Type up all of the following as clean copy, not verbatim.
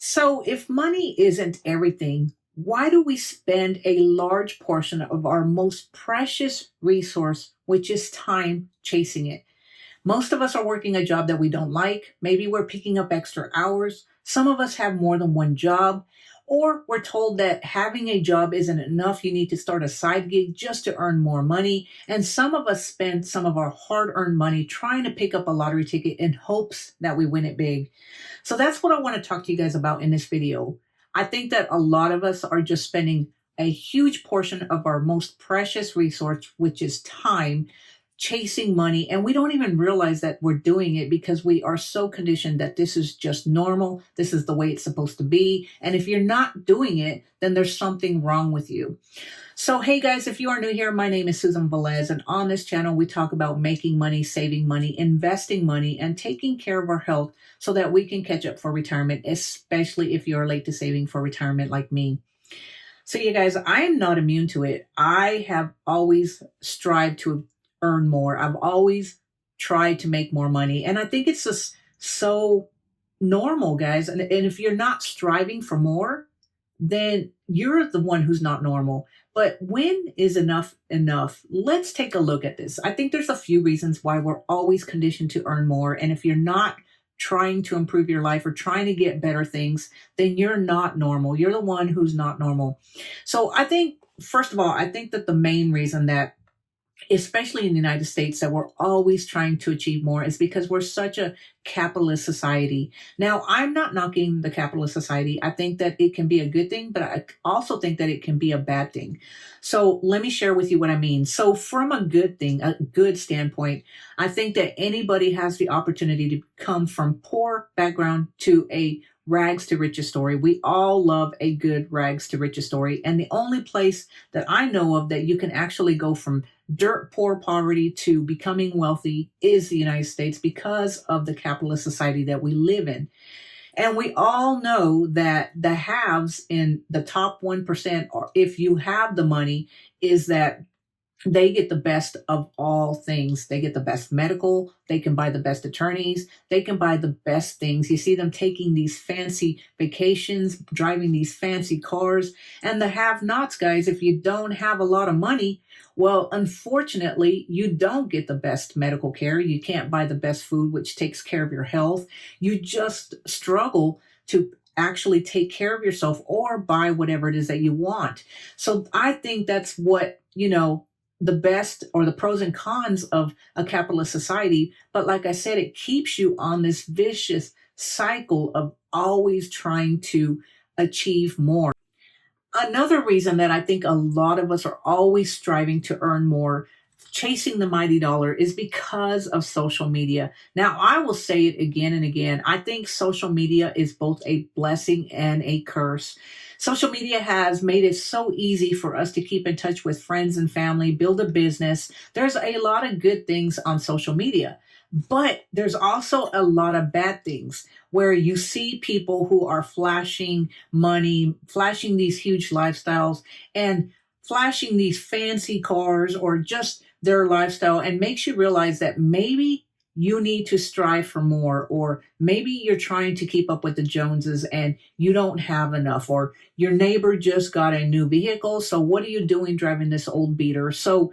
So, if money isn't everything, why do we spend a large portion of our most precious resource, which is time, chasing it? Most of us are working a job that we don't like. Maybe we're picking up extra hours. Some of us have more than one job. Or we're told that having a job isn't enough. You need to start a side gig just to earn more money. And some of us spend some of our hard earned money trying to pick up a lottery ticket in hopes that we win it big. So that's what I want to talk to you guys about in this video. I think that a lot of us are just spending a huge portion of our most precious resource, which is time, chasing money. And we don't even realize that we're doing it because we are so conditioned that this is just normal. This is the way it's supposed to be. And if you're not doing it, then there's something wrong with you. So, hey guys, if you are new here, my name is Susan Velez, and on this channel, we talk about making money, saving money, investing money, and taking care of our health so that we can catch up for retirement, especially if you're late to saving for retirement like me. So, you guys, I am not immune to it. I have always strived to earn more. I've always tried to make more money. And I think it's just so normal, guys. And if you're not striving for more, then you're the one who's not normal. But when is enough enough? Let's take a look at this. I think there's a few reasons why we're always conditioned to earn more. And if you're not trying to improve your life or trying to get better things, then you're not normal. You're the one who's not normal. So I think, first of all, I think that the main reason that especially in the United States, that we're always trying to achieve more is because we're such a capitalist society. Now, I'm not knocking the capitalist society. I think that it can be a good thing, but I also think that it can be a bad thing. So let me share with you what I mean. So from a good thing, a good standpoint, I think that anybody has the opportunity to come from poor background to a rags to riches story. We all love a good rags to riches story. And the only place that I know of that you can actually go from dirt poor poverty to becoming wealthy is the United States because of the capitalist society that we live in. And we all know that the haves in the top 1%, or if you have the money, is that they get the best of all things. They get the best medical. They can buy the best attorneys. They can buy the best things. You see them taking these fancy vacations, driving these fancy cars. And the have-nots, guys, if you don't have a lot of money, well, unfortunately, you don't get the best medical care. You can't buy the best food, which takes care of your health. You just struggle to actually take care of yourself or buy whatever it is that you want. So I think that's what, the best or the pros and cons of a capitalist society. But like I said, it keeps you on this vicious cycle of always trying to achieve more. Another reason that I think a lot of us are always striving to earn more, chasing the mighty dollar, is because of social media. Now, I will say it again and again. I think social media is both a blessing and a curse. Social media has made it so easy for us to keep in touch with friends and family, build a business. There's a lot of good things on social media, but there's also a lot of bad things where you see people who are flashing money, flashing these huge lifestyles, and flashing these fancy cars or just their lifestyle, and makes you realize that maybe you need to strive for more, or maybe you're trying to keep up with the Joneses and you don't have enough, or your neighbor just got a new vehicle. So what are you doing driving this old beater? So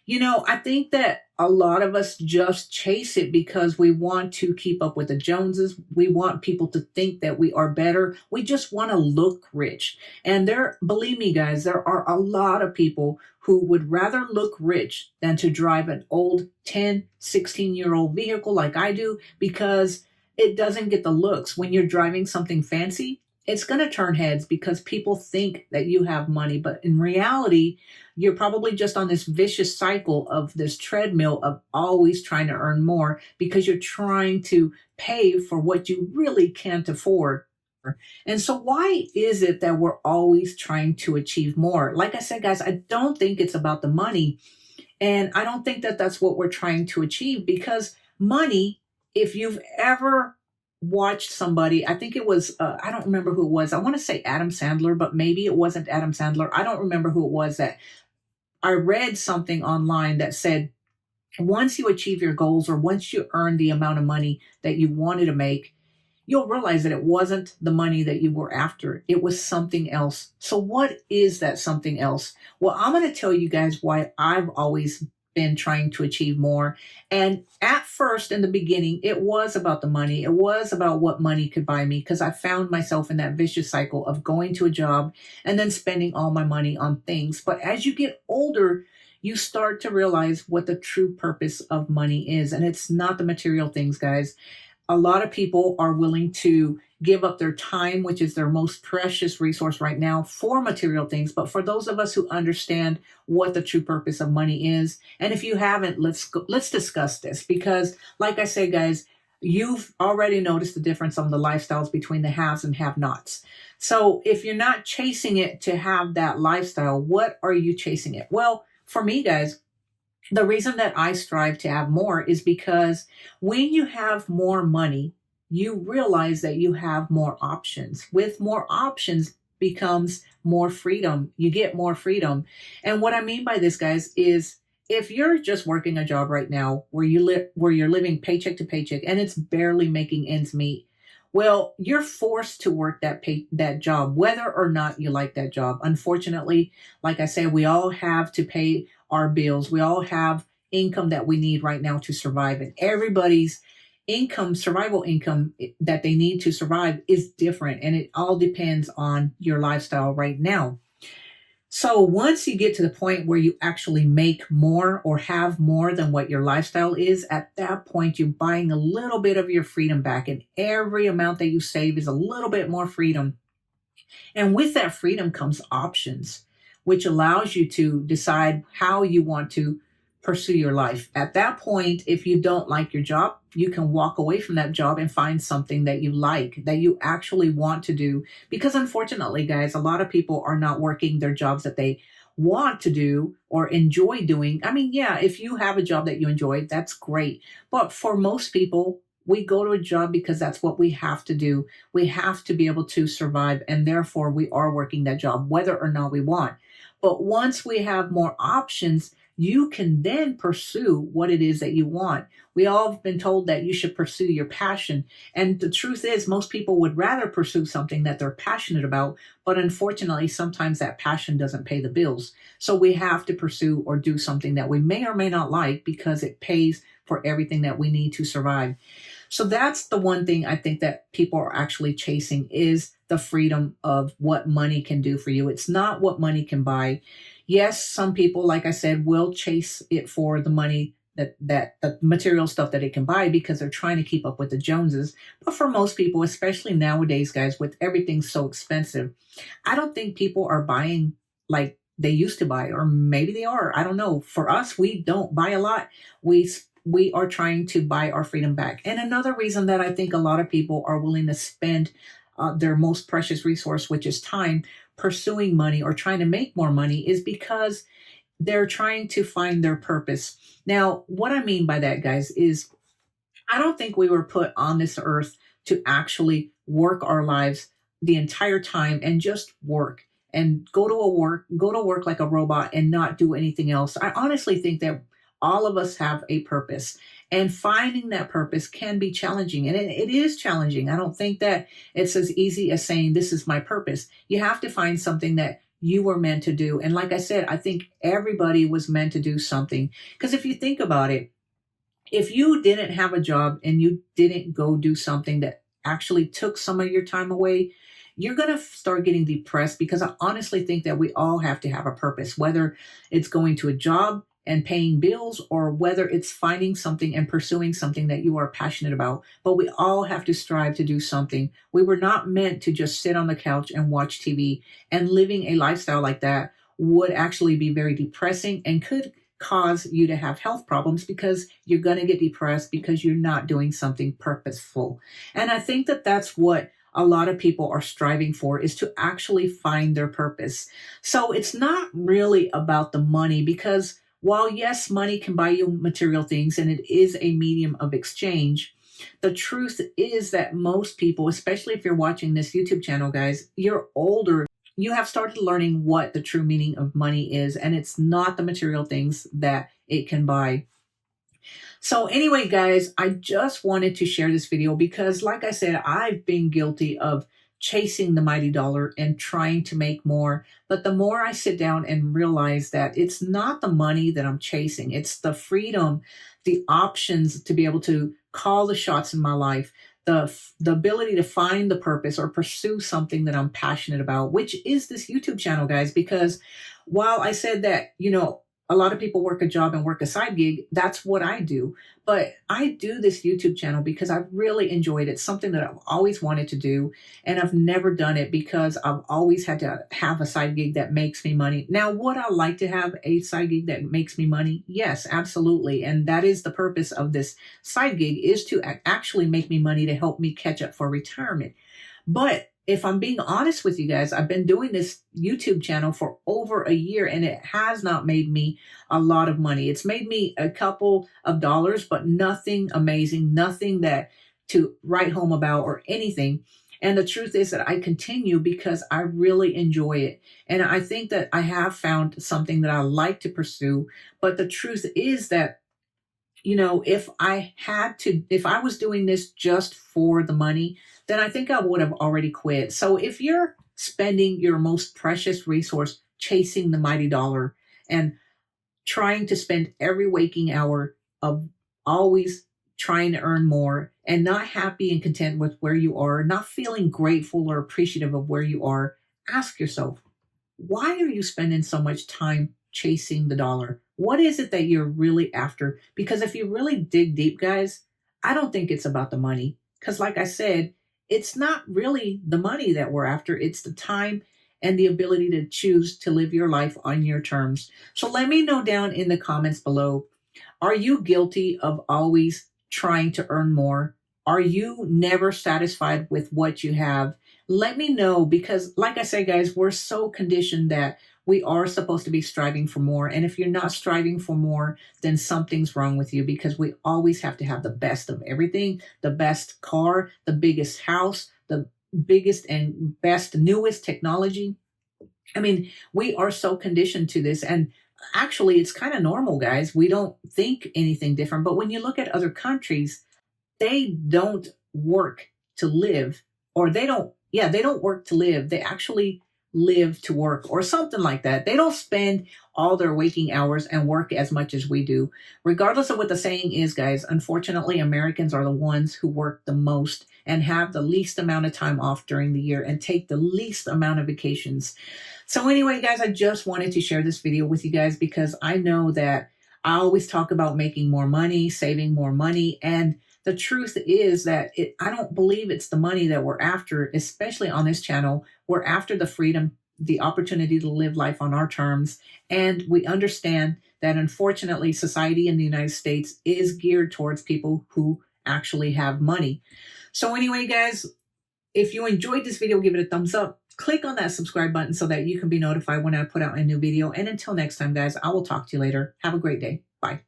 I think that a lot of us just chase it because we want to keep up with the Joneses. We want people to think that we are better. We just want to look rich. And believe me, guys, there are a lot of people who would rather look rich than to drive an old 10, 16-year-old vehicle like I do, because it doesn't get the looks. When you're driving something fancy, it's going to turn heads because people think that you have money. But in reality, you're probably just on this vicious cycle of this treadmill of always trying to earn more because you're trying to pay for what you really can't afford. And so why is it that we're always trying to achieve more? Like I said, guys, I don't think it's about the money. And I don't think that that's what we're trying to achieve, because money, if you've ever watched somebody, I think it was, I don't remember who it was. I want to say Adam Sandler, but maybe it wasn't Adam Sandler. I don't remember who it was. That I read something online that said, once you achieve your goals, or once you earn the amount of money that you wanted to make, you'll realize that it wasn't the money that you were after. It was something else. So what is that something else? Well, I'm going to tell you guys why I've always been trying to achieve more. And at first, in the beginning, it was about the money. It was about what money could buy me because I found myself in that vicious cycle of going to a job and then spending all my money on things. But as you get older, you start to realize what the true purpose of money is. And it's not the material things, guys. A lot of people are willing to give up their time, which is their most precious resource right now, for material things. But for those of us who understand what the true purpose of money is, and if you haven't, let's discuss this because, like I say, guys, you've already noticed the difference on the lifestyles between the haves and have-nots. So if you're not chasing it to have that lifestyle, what are you chasing it? Well, for me, guys, the reason that I strive to have more is because when you have more money, you realize that you have more options. With more options becomes more freedom. You get more freedom. And what I mean by this, guys, is if you're just working a job right now where you're living paycheck to paycheck and it's barely making ends meet, well, you're forced to work that job, whether or not you like that job. Unfortunately, like I said, we all have to pay our bills. We all have income that we need right now to survive. And everybody's income, survival income that they need to survive is different. And it all depends on your lifestyle right now. So once you get to the point where you actually make more or have more than what your lifestyle is, at that point, you're buying a little bit of your freedom back. And every amount that you save is a little bit more freedom. And with that freedom comes options, which allows you to decide how you want to pursue your life. At that point, if you don't like your job, you can walk away from that job and find something that you like, that you actually want to do. Because unfortunately, guys, a lot of people are not working their jobs that they want to do or enjoy doing. I mean, yeah, if you have a job that you enjoy, that's great. But for most people, we go to a job because that's what we have to do. We have to be able to survive, and therefore we are working that job, whether or not we want. But once we have more options, you can then pursue what it is that you want. We all have been told that you should pursue your passion. And the truth is, most people would rather pursue something that they're passionate about. But unfortunately, sometimes that passion doesn't pay the bills. So we have to pursue or do something that we may or may not like because it pays for everything that we need to survive. So that's the one thing I think that people are actually chasing is the freedom of what money can do for you. It's not what money can buy. Yes, some people, like I said, will chase it for the money that the material stuff that it can buy because they're trying to keep up with the Joneses. But for most people, especially nowadays, guys, with everything so expensive, I don't think people are buying like they used to buy, or maybe they are. I don't know. For us, we don't buy a lot. We are trying to buy our freedom back. And another reason that I think a lot of people are willing to spend their most precious resource, which is time, pursuing money or trying to make more money, is because they're trying to find their purpose. Now, what I mean by that, guys, is I don't think we were put on this earth to actually work our lives the entire time and just work and go to work like a robot and not do anything else. I honestly think that all of us have a purpose, and finding that purpose can be challenging, and it is challenging. I don't think that it's as easy as saying this is my purpose. You have to find something that you were meant to do. And like I said, I think everybody was meant to do something, because if you think about it, if you didn't have a job and you didn't go do something that actually took some of your time away, you're going to start getting depressed, because I honestly think that we all have to have a purpose, whether it's going to a job and paying bills or whether it's finding something and pursuing something that you are passionate about. But we all have to strive to do something. We were not meant to just sit on the couch and watch TV, and living a lifestyle like that would actually be very depressing and could cause you to have health problems, because you're going to get depressed because you're not doing something purposeful. And I think that that's what a lot of people are striving for, is to actually find their purpose. So it's not really about the money, because while yes, money can buy you material things and it is a medium of exchange, the truth is that most people, especially if you're watching this YouTube channel, guys, you're older. You have started learning what the true meaning of money is, and it's not the material things that it can buy. So anyway, guys, I just wanted to share this video because, like I said, I've been guilty of chasing the mighty dollar and trying to make more. But the more I sit down and realize that it's not the money that I'm chasing, it's the freedom, the options to be able to call the shots in my life, the ability to find the purpose or pursue something that I'm passionate about, which is this YouTube channel, guys. Because while I said that, a lot of people work a job and work a side gig. That's what I do. But I do this YouTube channel because I've really enjoyed it. It's something that I've always wanted to do. And I've never done it because I've always had to have a side gig that makes me money. Now, would I like to have a side gig that makes me money? Yes, absolutely. And that is the purpose of this side gig, is to actually make me money to help me catch up for retirement. But if I'm being honest with you guys, I've been doing this YouTube channel for over a year and it has not made me a lot of money. It's made me a couple of dollars, but nothing amazing, nothing that to write home about or anything. And the truth is that I continue because I really enjoy it. And I think that I have found something that I like to pursue. But the truth is that if I was doing this just for the money, then I think I would have already quit. So if you're spending your most precious resource chasing the mighty dollar and trying to spend every waking hour of always trying to earn more and not happy and content with where you are, not feeling grateful or appreciative of where you are, ask yourself, why are you spending so much time chasing the dollar? What is it that you're really after? Because if you really dig deep, guys, I don't think it's about the money. Because, like I said, it's not really the money that we're after, it's the time and the ability to choose to live your life on your terms. So let me know down in the comments below, are you guilty of always trying to earn more? Are you never satisfied with what you have? Let me know because, like I say, guys, we're so conditioned that we are supposed to be striving for more. And if you're not striving for more, then something's wrong with you because we always have to have the best of everything, the best car, the biggest house, the biggest and best, newest technology. I mean, we are so conditioned to this. And actually, it's kind of normal, guys. We don't think anything different. But when you look at other countries, they don't work to live, or they don't work to live. They actually live to work or something like that. They don't spend all their waking hours and work as much as we do. Regardless of what the saying is, guys, unfortunately, Americans are the ones who work the most and have the least amount of time off during the year and take the least amount of vacations. So anyway, guys, I just wanted to share this video with you guys because I know that I always talk about making more money, saving more money, and the truth is that I don't believe it's the money that we're after, especially on this channel. We're after the freedom, the opportunity to live life on our terms. And we understand that unfortunately, society in the United States is geared towards people who actually have money. So anyway, guys, if you enjoyed this video, give it a thumbs up. Click on that subscribe button so that you can be notified when I put out a new video. And until next time, guys, I will talk to you later. Have a great day. Bye.